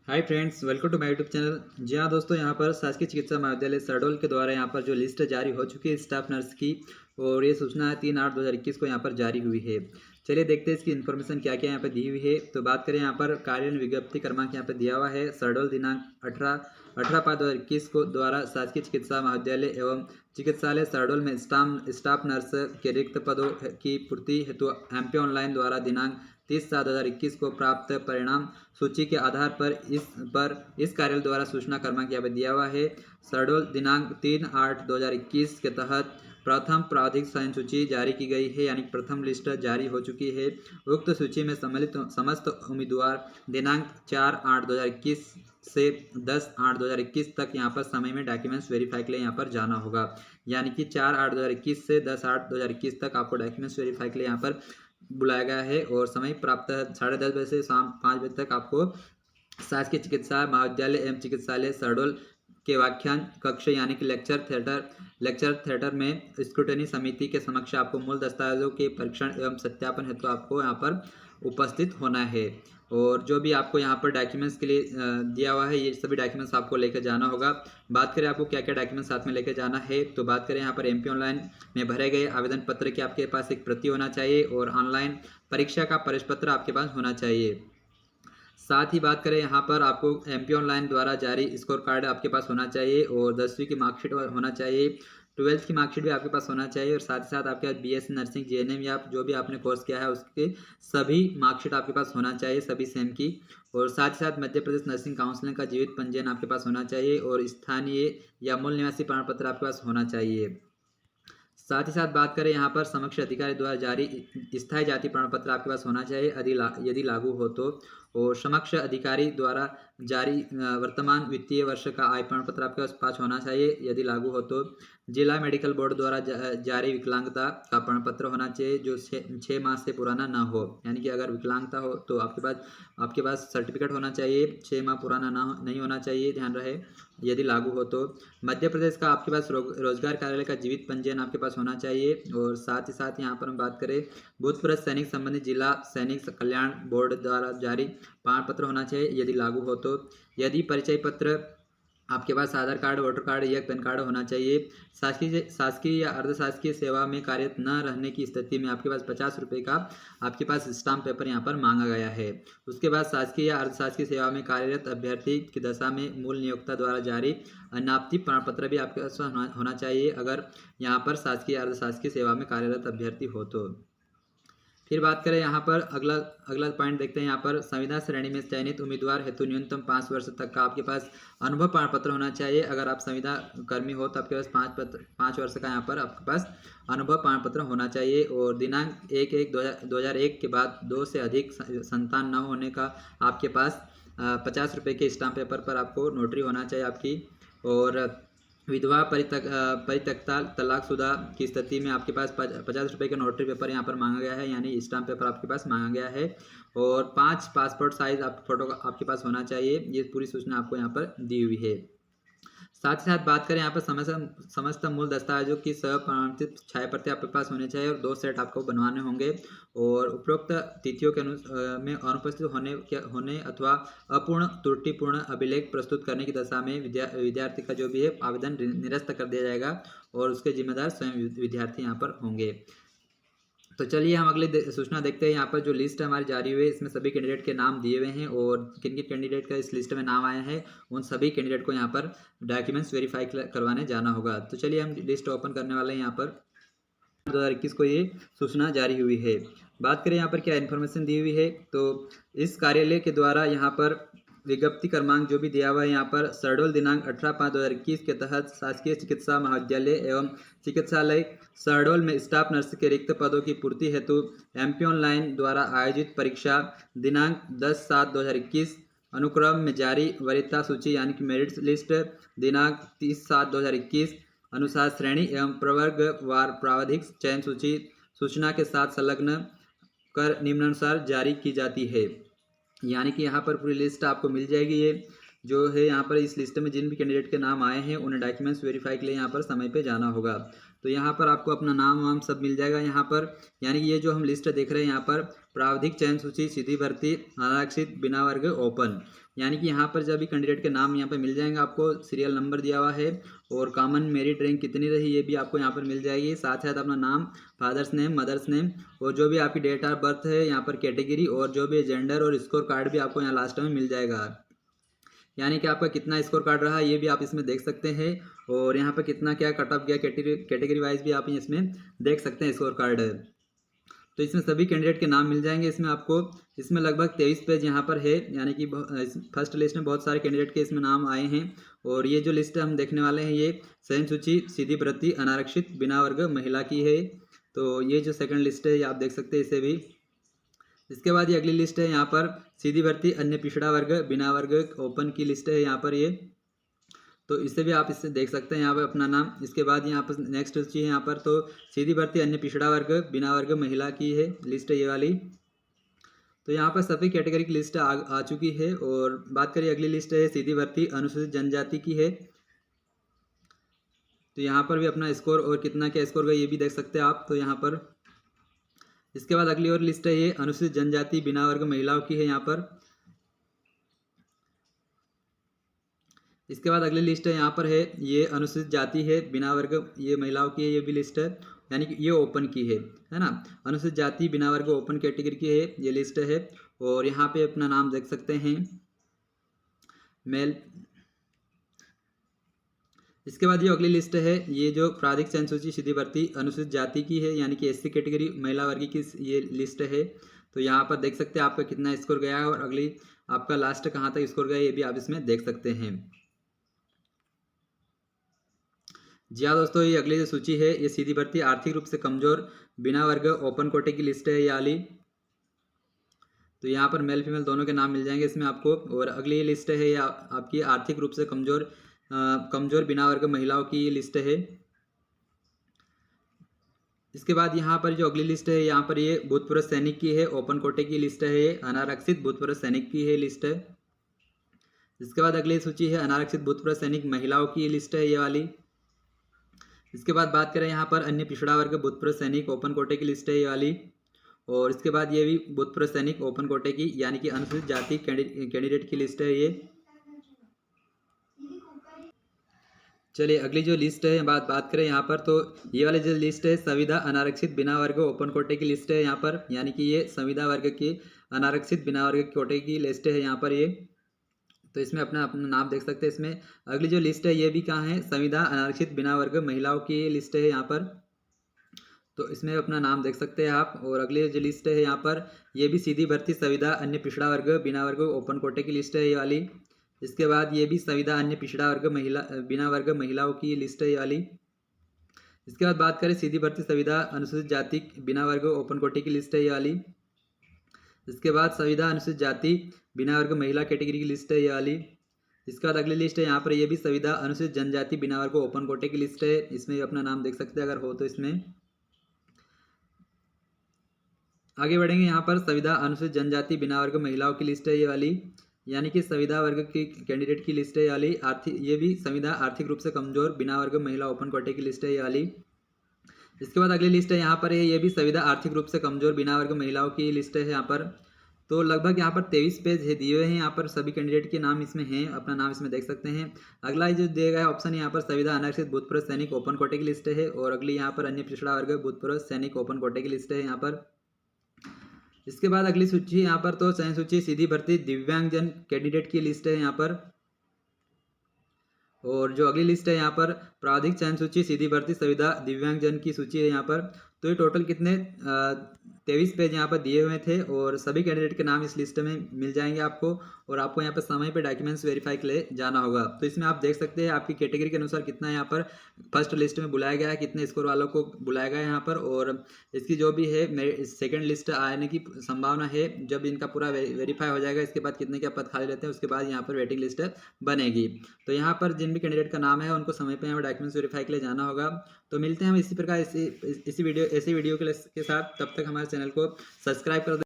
Hi friends, welcome to my YouTube channel. जी हाँ दोस्तों, यहाँ पर शासकीय चिकित्सा महाविद्यालय शहडोल के द्वारा यहाँ पर जो लिस्ट जारी हो चुकी है स्टाफ नर्स की, और ये सूचना है 3/8/2021 को यहाँ पर जारी हुई है। चलिए देखते हैं इसकी इन्फॉर्मेशन क्या क्या यहाँ पर दी हुई है। तो बात करें यहाँ पर कार्यालय विज्ञप्ति क्रमांक यहाँ पर दिया हुआ है शहडोल दिनांक 18/5/2021 को द्वारा शासकीय चिकित्सा महाविद्यालय एवं चिकित्सालय शहडोल में स्टाफ नर्स के रिक्त पदों की पूर्ति हेतु एमपी ऑनलाइन द्वारा दिनांक 30/7/2021 को प्राप्त परिणाम सूची के आधार पर इस कार्यालय द्वारा सूचना क्रमांक यहाँ पर दिया हुआ है। शहडोल दिनांक 3/8/2021 के तहत प्रथम प्रावधिक चयन सूची जारी की गई है, यानी प्रथम लिस्ट जारी हो चुकी है। उक्त सूची में सम्मिलित समस्त उम्मीदवार दिनांक 4/8/2021 से 10/8/2021 तक यहाँ पर समय में डॉक्यूमेंट्स वेरीफाई के लिए यहाँ पर जाना होगा। यानी कि 4/8/2021 से 10/8/2021 तक आपको डॉक्यूमेंट्स वेरीफाई के लिए यहाँ पर बुलाया गया है, और समय प्राप्त है 10:30 बजे से शाम 5 बजे तक आपको शासकीय चिकित्सा महाविद्यालय एवं चिकित्सालय शहडोल के व्याख्यान कक्ष यानी कि लेक्चर थिएटर में स्क्रूटनी समिति के समक्ष आपको मूल दस्तावेजों के परीक्षण एवं सत्यापन हेतु आपको यहाँ पर उपस्थित होना है। और जो भी आपको यहाँ पर डॉक्यूमेंट्स के लिए दिया हुआ है, ये सभी डॉक्यूमेंट्स आपको लेकर जाना होगा। बात करें आपको क्या क्या डॉक्यूमेंट्स साथ में लेकर जाना है, तो बात करें यहाँ पर एमपी ऑनलाइन में भरे गए आवेदन पत्र की आपके पास एक प्रति होना चाहिए, और ऑनलाइन परीक्षा का प्रवेश पत्र आपके पास होना चाहिए। साथ ही बात करें यहाँ पर आपको एमपी ऑनलाइन द्वारा जारी स्कोर कार्ड आपके पास होना चाहिए, और 10वीं की मार्कशीट होना चाहिए, 12th की मार्कशीट भी आपके पास होना चाहिए, और साथ ही साथ आपके पास बीएससी नर्सिंग जीएनएम या जो भी आपने कोर्स किया है उसके सभी मार्कशीट आपके पास होना चाहिए, सभी सेम की। और साथ ही साथ मध्य प्रदेश नर्सिंग काउंसिलिंग का जीवित पंजीयन आपके पास होना चाहिए, और स्थानीय या मूल निवासी प्रमाण पत्र आपके पास होना चाहिए। साथ ही साथ बात करें यहाँ पर समक्ष अधिकारी द्वारा जारी स्थायी जाति प्रमाण पत्र आपके पास होना चाहिए यदि लागू हो तो। और समक्ष अधिकारी द्वारा जारी वर्तमान वित्तीय वर्ष का आय प्रमाण पत्र आपके पास होना चाहिए यदि लागू हो तो। जिला मेडिकल बोर्ड द्वारा जारी विकलांगता का प्रमाण पत्र होना चाहिए जो 6 माह से पुराना ना हो, यानी कि अगर विकलांगता हो तो आपके पास सर्टिफिकेट होना चाहिए, 6 माह पुराना नहीं होना चाहिए, ध्यान रहे यदि लागू हो तो। मध्य प्रदेश का आपके पास रोजगार कार्यालय का जीवित पंजीयन आपके पास होना चाहिए। और साथ ही साथ यहाँ पर हम बात करें भूतपूर्व सैनिक संबंधी जिला सैनिक कल्याण बोर्ड द्वारा जारी प्रमाण पत्र होना चाहिए यदि लागू हो तो। यदि परिचय पत्र आपके पास आधार कार्ड, वोटर कार्ड या पैन कार्ड होना चाहिए। शासकीय या अर्धशासकीय सेवा में कार्यरत न रहने की स्थिति में आपके पास 50 रुपये का आपके पास स्टाम्प पेपर यहाँ पर मांगा गया है। उसके बाद शासकीय या अर्धशासकीय सेवा में कार्यरत अभ्यर्थी की दशा में मूल नियोक्ता द्वारा जारी अनापत्ति प्रमाण पत्र भी आपके पास होना चाहिए, अगर यहाँ पर शासकीय या अर्धशासकीय सेवा में कार्यरत अभ्यर्थी हो तो। फिर बात करें यहाँ पर अगला पॉइंट देखते हैं। यहाँ पर संविदा श्रेणी में चयनित उम्मीदवार हेतु न्यूनतम 5 वर्ष तक का आपके पास अनुभव प्रमाण पत्र होना चाहिए। अगर आप संविदा कर्मी हो तो आपके पास 5 वर्ष का यहाँ पर आपके पास अनुभव प्रमाण पत्र होना चाहिए। और दिनांक 1/1/2001 के बाद 2 से अधिक संतान न होने का आपके पास 50 रुपये के स्टाम्प पेपर पर आपको नोटरी होना चाहिए आपकी। और विधवा परित्यक्ता तलाकशुदा की स्थिति में आपके पास 50 रुपये का नोटरी पेपर यहाँ पर मांगा गया है, यानी स्टाम्प पेपर आपके पास मांगा गया है। और 5 पासपोर्ट साइज फोटो आपके पास होना चाहिए। ये पूरी सूचना आपको यहाँ पर दी हुई है। साथ ही साथ बात करें यहाँ पर समस्त मूल दस्तावेजों की प्रमाणित छाया प्रति आपके पास होने चाहिए, और 2 सेट आपको बनवाने होंगे। और उपरोक्त तिथियों के में अनुपस्थित होने अथवा अपूर्ण त्रुटिपूर्ण अभिलेख प्रस्तुत करने की दशा में विद्यार्थी का जो भी है आवेदन निरस्त कर दिया जाएगा, और उसके जिम्मेदार स्वयं विद्यार्थी यहाँ पर होंगे। तो चलिए हम अगली सूचना देखते हैं। यहाँ पर जो लिस्ट हमारी जारी हुई है इसमें सभी कैंडिडेट के नाम दिए हुए हैं, और किन किन कैंडिडेट का इस लिस्ट में नाम आया है उन सभी कैंडिडेट को यहाँ पर डॉक्यूमेंट्स वेरीफाई करवाने जाना होगा। तो चलिए हम लिस्ट ओपन करने वाले हैं। यहाँ पर 2021 को ये सूचना जारी हुई है। बात करें यहाँ पर क्या इन्फॉर्मेशन दी हुई है, तो इस कार्यालय के द्वारा यहाँ पर विज्ञप्ति क्रमांक जो भी दिया हुआ है यहाँ पर शहडोल दिनांक 18/5/2021 के तहत शासकीय चिकित्सा महाविद्यालय एवं चिकित्सालय शहडोल में स्टाफ नर्स के रिक्त पदों की पूर्ति हेतु एमपी ऑनलाइन द्वारा आयोजित परीक्षा दिनांक 10/7/2021 अनुक्रम में जारी वरीयता सूची यानी कि मेरिट लिस्ट दिनांक 30/7/2021 अनुसार श्रेणी एवं प्रवर्ग वार प्रावधिक चयन सूचना के साथ संलग्न कर निम्नानुसार जारी की जाती है। यानी कि यहाँ पर पूरी लिस्ट आपको मिल जाएगी। ये जो है यहाँ पर इस लिस्ट में जिन भी कैंडिडेट के नाम आए हैं उन्हें डॉक्यूमेंट्स वेरीफाई के लिए यहाँ पर समय पे जाना होगा। तो यहाँ पर आपको अपना नाम वाम सब मिल जाएगा यहाँ पर। यानी कि ये जो हम लिस्ट देख रहे हैं यहाँ पर प्रावधिक चयन सूची, सीधी भर्ती, अनारक्षित, बिना वर्ग, ओपन, यानी कि यहाँ पर जब भी कैंडिडेट के नाम यहाँ पर मिल जाएंगे, आपको सीरियल नंबर दिया हुआ है और कॉमन मेरिट रैंक कितनी रही ये भी आपको यहाँ पर मिल जाएगी। साथ ही साथ अपना नाम, फादर्स नेम, मदर्स नेम और जो भी आपकी डेट ऑफ बर्थ है यहाँ पर, कैटेगरी और जो भी जेंडर और स्कोर कार्ड भी आपको यहाँ लास्ट में मिल जाएगा। यानी कि आपका कितना स्कोर कार्ड रहा ये भी आप इसमें देख सकते हैं और यहाँ पर कितना क्या कट ऑफ गया कैटेगरी वाइज भी आप इसमें देख सकते हैं स्कोर कार्ड। तो इसमें सभी कैंडिडेट के नाम मिल जाएंगे। इसमें आपको इसमें लगभग 23 पेज यहाँ पर है, यानी कि फर्स्ट लिस्ट में बहुत सारे कैंडिडेट के इसमें नाम आए हैं। और ये जो लिस्ट हम देखने वाले हैं ये चयन सूची सीधी भर्ती अनारक्षित बिना वर्ग महिला की है। तो ये जो सेकंड लिस्ट है ये आप देख सकते हैं इसे भी। इसके बाद ये अगली लिस्ट है यहाँ पर सीधी भर्ती अन्य पिछड़ा वर्ग बिना वर्ग ओपन की लिस्ट है यहाँ पर ये। तो इसे भी आप इससे देख सकते हैं यहाँ पर अपना नाम। इसके बाद यहाँ पर नेक्स्ट सूची है यहाँ पर, तो सीधी भर्ती अन्य पिछड़ा वर्ग बिना वर्ग महिला की है लिस्ट ये वाली। तो यहाँ पर सभी कैटेगरी की लिस्ट आ चुकी है। और बात करिए अगली लिस्ट है सीधी भर्ती अनुसूचित जनजाति की है। तो यहाँ पर भी अपना स्कोर और कितना क्या स्कोर गया ये भी देख सकते हैं आप। तो यहाँ पर इसके बाद अगली और लिस्ट है ये अनुसूचित जनजाति बिना वर्ग महिलाओं की है यहाँ पर। इसके बाद अगली लिस्ट है यहाँ पर है ये अनुसूचित जाति है बिना वर्ग ये महिलाओं की है, ये भी लिस्ट है, यानी कि ये ओपन की है ना। अनुसूचित जाति बिना वर्ग ओपन कैटेगरी की है ये लिस्ट है। और यहाँ पे अपना नाम देख सकते हैं मेल। इसके बाद ये अगली लिस्ट है ये जो प्राधिक चयन सूची सीधी भर्ती अनुसूचित जाति की है, यानी कि एससी कैटेगरी महिला वर्ग की ये लिस्ट है। तो यहाँ पर देख सकते हैं आपका कितना स्कोर गया है और अगली आपका लास्ट कहाँ तक स्कोर गया ये भी आप इसमें देख सकते हैं। जी हाँ दोस्तों, ये अगली जो सूची है ये सीधी भर्ती आर्थिक रूप से कमजोर बिना वर्ग ओपन कोटे की लिस्ट है ये वाली। तो यहाँ पर मेल फीमेल दोनों के नाम मिल जाएंगे इसमें आपको। और अगली लिस्ट है ये आपकी आर्थिक रूप से कमजोर बिना वर्ग महिलाओं की लिस्ट है। इसके बाद यहाँ पर जो अगली लिस्ट है यहाँ पर ये भूतपूर्व सैनिक की है, ओपन कोटे की लिस्ट है, ये अनारक्षित भूतपूर्व सैनिक की है लिस्ट है। इसके बाद अगली सूची है अनारक्षित भूतपूर्व सैनिक महिलाओं की लिस्ट है ये वाली। इसके बाद बात करें यहाँ पर अन्य पिछड़ा वर्ग भूतपूर्व सैनिक ओपन कोटे की लिस्ट है ये वाली। और इसके बाद ये भी भूतपूर्व सैनिक ओपन कोटे की यानी कि अनुसूचित जाति कैंडिडेट की लिस्ट है ये। चलिए अगली जो लिस्ट है बात करें यहाँ पर, तो ये वाली जो लिस्ट है संविदा अनारक्षित बिना वर्ग ओपन कोटे की लिस्ट है यहाँ पर, यानी कि ये संविदा वर्ग की अनारक्षित बिना वर्ग कोटे की लिस्ट है यहाँ पर ये। तो इसमें अपना नाम देख सकते हैं इसमें। अगली जो लिस्ट है ये भी कहाँ है, संविदा अनारक्षित बिना वर्ग महिलाओं की लिस्ट है यहाँ पर। तो इसमें अपना नाम देख सकते हैं आप। और अगली जो लिस्ट है यहाँ पर ये भी सीधी भर्ती संविदा अन्य पिछड़ा वर्ग बिना वर्ग ओपन कोटे की लिस्ट है ये वाली। इसके बाद ये भी संविदा अन्य पिछड़ा वर्ग बिना वर्ग महिलाओं की लिस्ट है ये वाली। इसके बाद बात करें सीधी भर्ती संविदा अनुसूचित जाति बिना वर्ग ओपन कोटे की लिस्ट है ये वाली। इसके बाद संविदा अनुसूचित जाति बिना वर्ग महिला कैटेगरी की लिस्ट है ये वाली। इसके बाद अगली लिस्ट है यहाँ पर ये भी संविदा अनुसूचित जनजाति बिना वर्ग ओपन कोटे की लिस्ट है, इसमें अपना नाम देख सकते हैं अगर हो तो। इसमें आगे बढ़ेंगे यहाँ पर संविदा अनुसूचित जनजाति बिना वर्ग महिलाओं की लिस्ट है ये वाली, यानी कि संविदा वर्ग की कैंडिडेट की लिस्ट है ये वाली। ये भी संविदा आर्थिक रूप से कमजोर बिना वर्ग महिला ओपन कोटे की लिस्ट है ये वाली। इसके बाद अगली लिस्ट है यहाँ पर है ये भी संविदा आर्थिक रूप से कमजोर बिना वर्ग महिलाओं की लिस्ट है यहाँ पर। तो लगभग यहाँ पर 23 पेज है दिए हुए हैं, यहाँ पर सभी कैंडिडेट के नाम इसमें हैं, अपना नाम इसमें देख सकते हैं। अगला जो दिया गया ऑप्शन यहाँ पर संविदा अनारक्षित भूतपूर्व सैनिक ओपन कोटे की लिस्ट है। और अगली यहाँ पर अन्य पिछड़ा वर्ग भूतपूर्व सैनिक ओपन कोटे की लिस्ट है यहाँ पर। इसके बाद अगली सूची यहाँ पर तो चयन सूची सीधी भर्ती दिव्यांगजन कैंडिडेट की लिस्ट है यहाँ पर। और जो अगली लिस्ट है यहाँ पर प्राधिक चयन सूची सीधी भर्ती संविदा दिव्यांगजन की सूची है यहाँ पर। तो ये टोटल कितने 23 पेज यहाँ पर दिए हुए थे और सभी कैंडिडेट के नाम इस लिस्ट में मिल जाएंगे आपको। और आपको यहाँ पर समय पे डॉक्यूमेंट्स वेरीफाई के लिए जाना होगा। तो इसमें आप देख सकते हैं आपकी कैटेगरी के अनुसार कितना यहाँ पर फर्स्ट लिस्ट में बुलाया गया है, कितने स्कोर वालों को बुलाया गया है यहाँ पर। और इसकी जो भी है मेरे सेकेंड लिस्ट आने की संभावना है, जब इनका पूरा वेरीफाई हो जाएगा इसके बाद कितने क्या पद खाली रहते हैं उसके बाद यहाँ पर वेटिंग लिस्ट बनेगी। तो यहाँ पर जिन भी कैंडिडेट का नाम है उनको समय पर यहाँ पर डॉक्यूमेंट्स वेरीफाई के लिए जाना होगा। तो मिलते हैं हम इसी प्रकार ऐसी वीडियो के साथ। तब तक हमारे चैनल को सब्सक्राइब कर